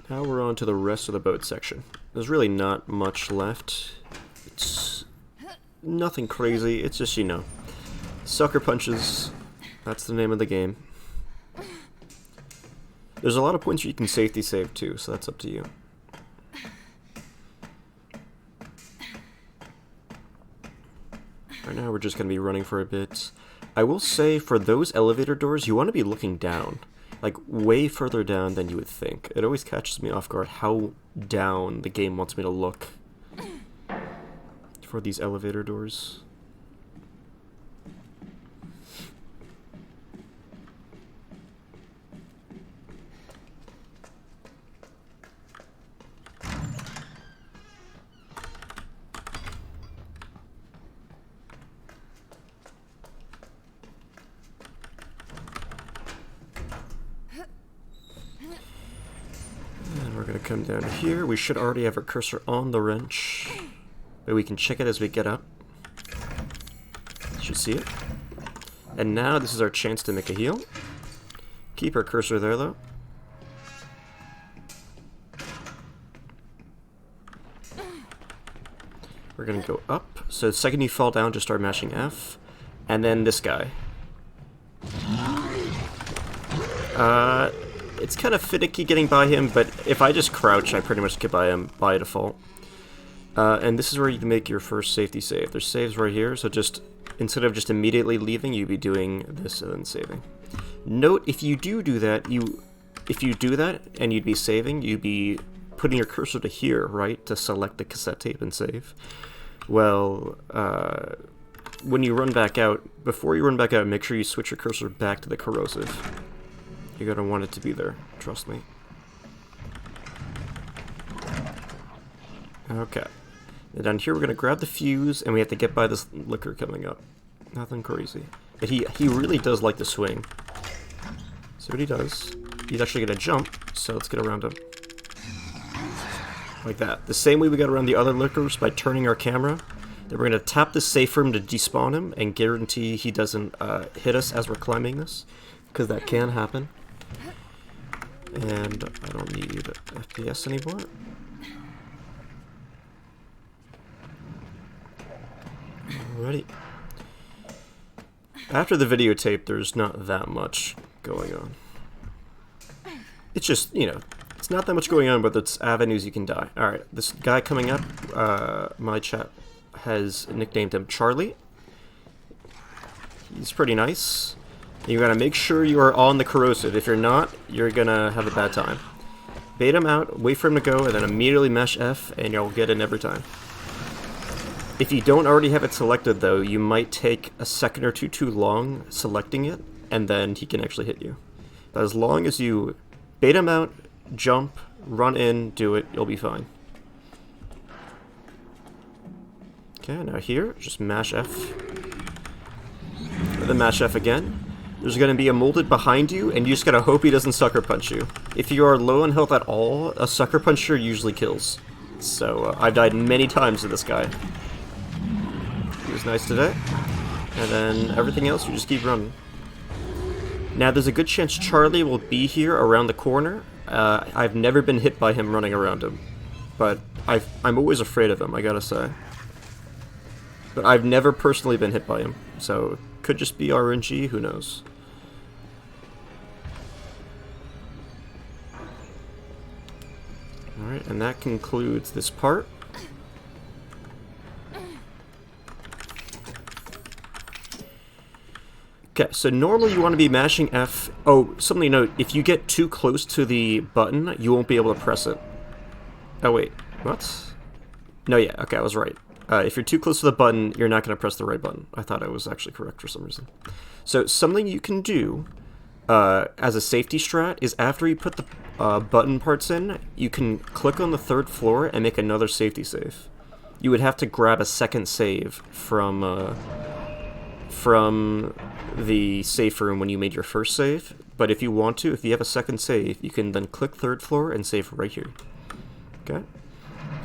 Now we're on to the rest of the boat section. There's really not much left. It's nothing crazy, it's just, you know, sucker punches. That's the name of the game. There's a lot of points where you can safety save too, so that's up to you. Right now we're just going to be running for a bit. I will say, for those elevator doors, you want to be looking down. Like, way further down than you would think. It always catches me off guard how down the game wants me to look for these elevator doors. And we're going to come down here. We should already have our cursor on the wrench, but we can check it as we get up. Should see it. And now this is our chance to make a heal. Keep our cursor there though. We're going to go up. So the second you fall down, just start mashing F. And then this guy. It's kind of finicky getting by him, but if I just crouch, I pretty much get by him by default. And this is where you can make your first safety save. There's saves right here, so just instead of just immediately leaving, you'd be doing this and then saving. Note, if you do that, and you'd be saving, you'd be putting your cursor to here, right, to select the cassette tape and save. Well, when you run back out, before you run back out, make sure you switch your cursor back to the corrosive. You're gonna want it to be there, trust me. Okay. And down here we're gonna grab the fuse, and we have to get by this liquor coming up. Nothing crazy. But he really does like to swing. See what he does. He's actually gonna jump, so let's get around him. Like that. The same way we got around the other liquors by turning our camera. Then we're gonna tap the safe room to despawn him and guarantee he doesn't hit us as we're climbing this, because that can happen. And I don't need FPS anymore. Alrighty. After the videotape, there's not that much going on. It's just, you know, it's not that much going on, but it's avenues you can die. Alright, this guy coming up, my chat has nicknamed him Charlie. He's pretty nice. You gotta make sure you are on the corrosive. If you're not, you're gonna have a bad time. Bait him out, wait for him to go, and then immediately mash F, and you'll get in every time. If you don't already have it selected, though, you might take a second or two too long selecting it, and then he can actually hit you. But as long as you bait him out, jump, run in, do it, you'll be fine. Okay, now here, just mash F. And then mash F again. There's going to be a molded behind you, and you just gotta hope he doesn't sucker punch you. If you are low on health at all, a sucker puncher usually kills. So, I've died many times to this guy. He was nice today. And then everything else, you just keep running. Now, there's a good chance Charlie will be here around the corner. I've never been hit by him running around him. But I'm always afraid of him, I gotta say. But I've never personally been hit by him, so could just be RNG, who knows. Alright, and that concludes this part. Okay, so normally you want to be mashing F. Oh, something to note, if you get too close to the button, you won't be able to press it. Oh wait, what? No, yeah, okay, I was right. If you're too close to the button, you're not going to press the right button. I thought I was actually correct for some reason. So something you can do as a safety strat is after you put the button parts in, you can click on the third floor and make another safety save. You would have to grab a second save from the safe room when you made your first save. But if you want to, if you have a second save, you can then click third floor and save right here. Okay?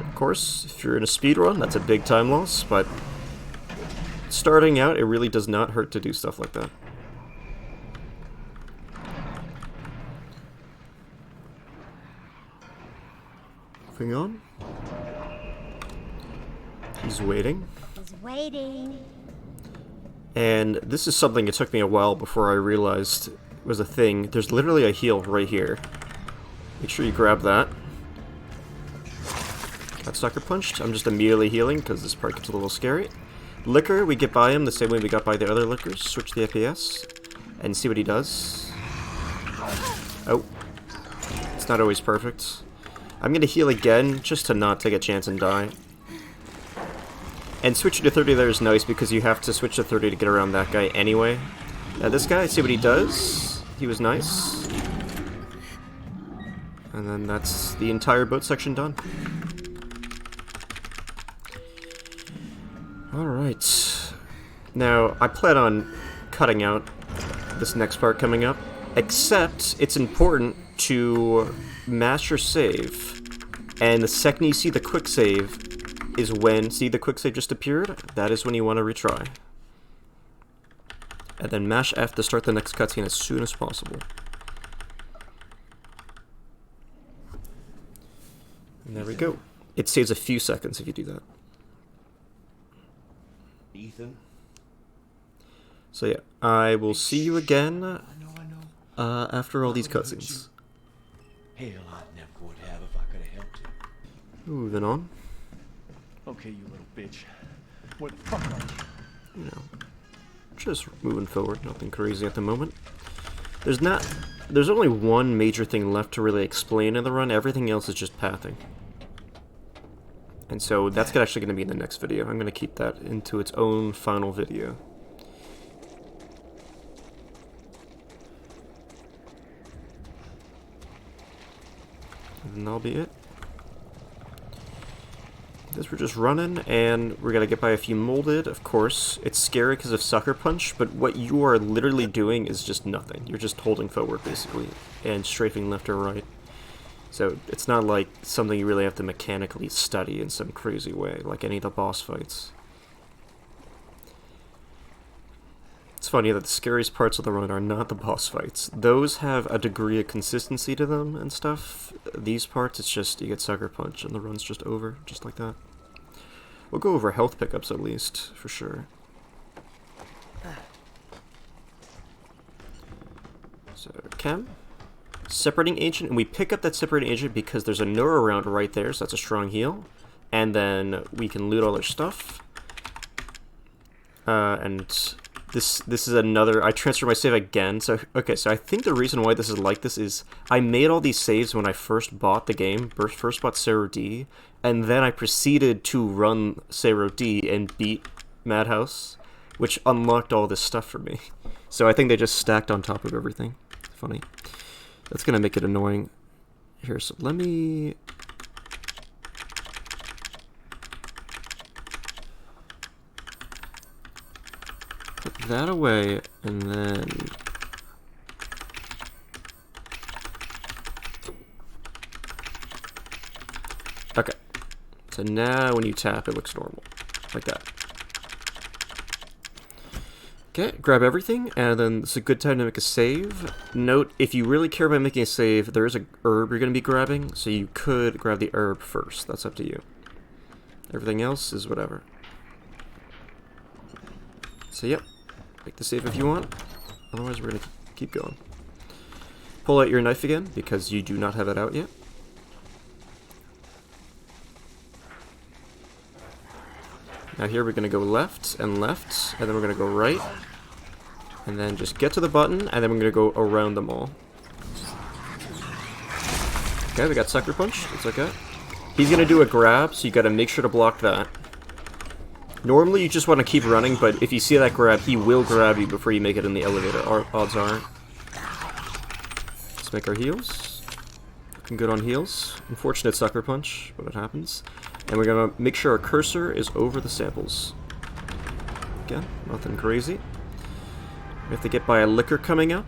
Of course, if you're in a speedrun, that's a big time loss, but starting out, it really does not hurt to do stuff like that. Moving on. He's waiting. He's waiting. And this is something it took me a while before I realized was a thing. There's literally a heal right here. Make sure you grab that. Got sucker punched. I'm just immediately healing because this part gets a little scary. Liquor, we get by him the same way we got by the other liquors. Switch the FPS and see what he does. Oh. It's not always perfect. I'm going to heal again just to not take a chance and die. And switching to 30 there is nice because you have to switch to 30 to get around that guy anyway. Now this guy, see what he does. He was nice. And then that's the entire boat section done. Alright. Now, I plan on cutting out this next part coming up. Except, it's important to master save. And the second you see the quick save is when, see the quick save just appeared? That is when you want to retry. And then mash F to start the next cutscene as soon as possible. And there we go. It saves a few seconds if you do that. Ethan? So yeah, I will see you again after all these cutscenes. Hell, I'd never would have if I could have helped you. Moving on. Okay, you little bitch. What the fuck are you? You know, just moving forward, nothing crazy at the moment. There's only one major thing left to really explain in the run, everything else is just pathing. And so that's actually going to be in the next video. I'm going to keep that into its own final video. And that'll be it. This we're just running, and we're gonna get by a few molded, of course. It's scary because of Sucker Punch, but what you are literally doing is just nothing. You're just holding forward, basically, and strafing left or right. So it's not like something you really have to mechanically study in some crazy way, like any of the boss fights. It's funny that the scariest parts of the run are not the boss fights. Those have a degree of consistency to them and stuff. These parts, it's just, you get Sucker Punch and the run's just over, just like that. We'll go over health pickups at least, for sure. So, Chem. Separating Agent, and we pick up that Separating Agent because there's a Nora round right there, so that's a strong heal. And then we can loot all their stuff. And this is another, I transferred my save again, so, okay, so I think the reason why this is like this is, I made all these saves when I first bought the game, first bought Zero D, and then I proceeded to run Zero D and beat Madhouse, which unlocked all this stuff for me. So I think they just stacked on top of everything. Funny. That's gonna make it annoying. Here, so let me... put that away, and then... okay. So now when you tap, it looks normal. Like that. Okay, grab everything, and then it's a good time to make a save. Note, if you really care about making a save, there is a herb you're going to be grabbing, so you could grab the herb first. That's up to you. Everything else is whatever. So yep, make the save if you want. Otherwise, we're going to keep going. Pull out your knife again, because you do not have it out yet. Now here we're going to go left, and then we're going to go right. And then just get to the button, and then we're going to go around them all. Okay, we got Sucker Punch. It's okay. He's going to do a grab, so you got to make sure to block that. Normally you just want to keep running, but if you see that grab, he will grab you before you make it in the elevator. Odds are. Let's make our heals. Looking good on heals. Unfortunate Sucker Punch, but it happens. And we're going to make sure our cursor is over the samples. Again, nothing crazy. We have to get by a liquor coming up.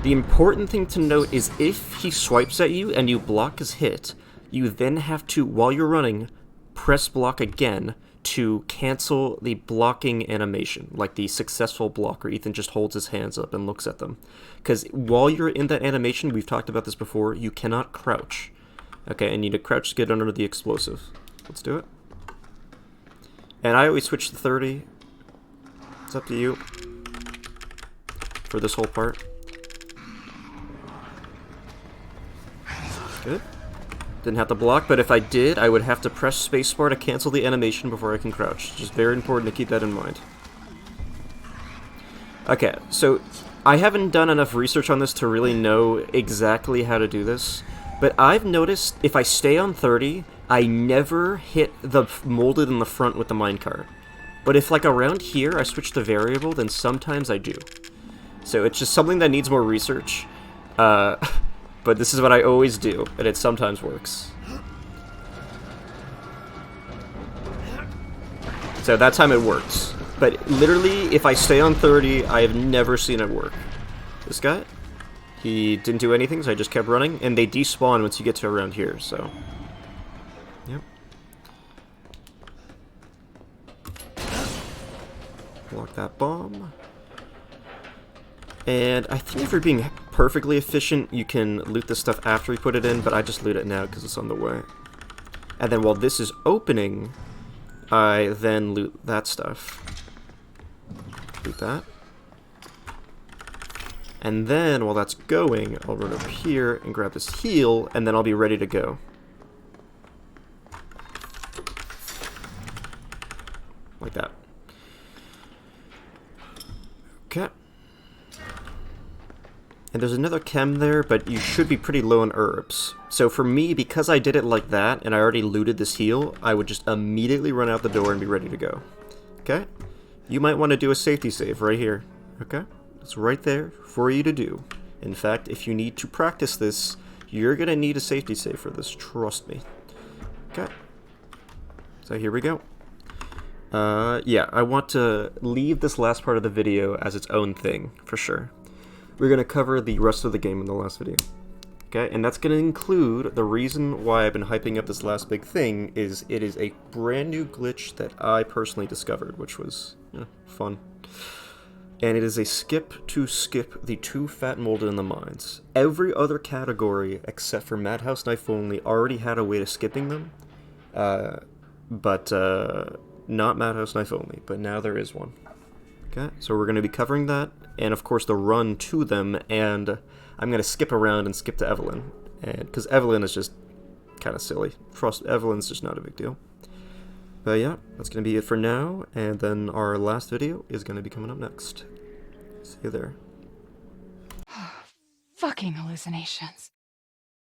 The important thing to note is if he swipes at you and you block his hit, you then have to, while you're running, press block again to cancel the blocking animation, like the successful block where Ethan just holds his hands up and looks at them. Because while you're in that animation, we've talked about this before, you cannot crouch. Okay, I need to crouch skid under the explosive. Let's do it. And I always switch to 30. It's up to you. For this whole part. Good. Didn't have to block, but if I did, I would have to press spacebar to cancel the animation before I can crouch. Just very important to keep that in mind. Okay, so I haven't done enough research on this to really know exactly how to do this, but I've noticed if I stay on 30, I never hit the molded in the front with the minecart. But if, like, around here I switch the variable, then sometimes I do. So it's just something that needs more research. But this is what I always do, and it sometimes works. So that time it works. But literally, if I stay on 30, I have never seen it work. This guy, he didn't do anything, so I just kept running, and they despawn once you get to around here, so... Yep. Block that bomb. And I think if you're being perfectly efficient, you can loot this stuff after you put it in, but I just loot it now because it's on the way. And then while this is opening, I then loot that stuff. Loot that. And then, while that's going, I'll run over here and grab this heal, and then I'll be ready to go. Like that. Okay. And there's another chem there, but you should be pretty low on herbs. So for me, because I did it like that, and I already looted this heal, I would just immediately run out the door and be ready to go. Okay? You might want to do a safety save right here. Okay? It's right there for you to do. In fact, if you need to practice this, you're going to need a safety save for this. Trust me. Okay. So here we go. Yeah, I want to leave this last part of the video as its own thing, for sure. We're going to cover the rest of the game in the last video. Okay, and that's going to include the reason why I've been hyping up this last big thing is it is a brand new glitch that I personally discovered, which was fun. And it is a skip to skip the 2 fat molded in the mines. Every other category except for Madhouse Knife Only already had a way to skipping them, but not Madhouse Knife Only, but now there is one. Okay, so we're going to be covering that, and of course the run to them, and I'm going to skip around and skip to Evelyn, and because Evelyn is just kind of silly. Trust, Evelyn's just not a big deal. But yeah, that's going to be it for now, and then our last video is going to be coming up next. See you there. Fucking hallucinations.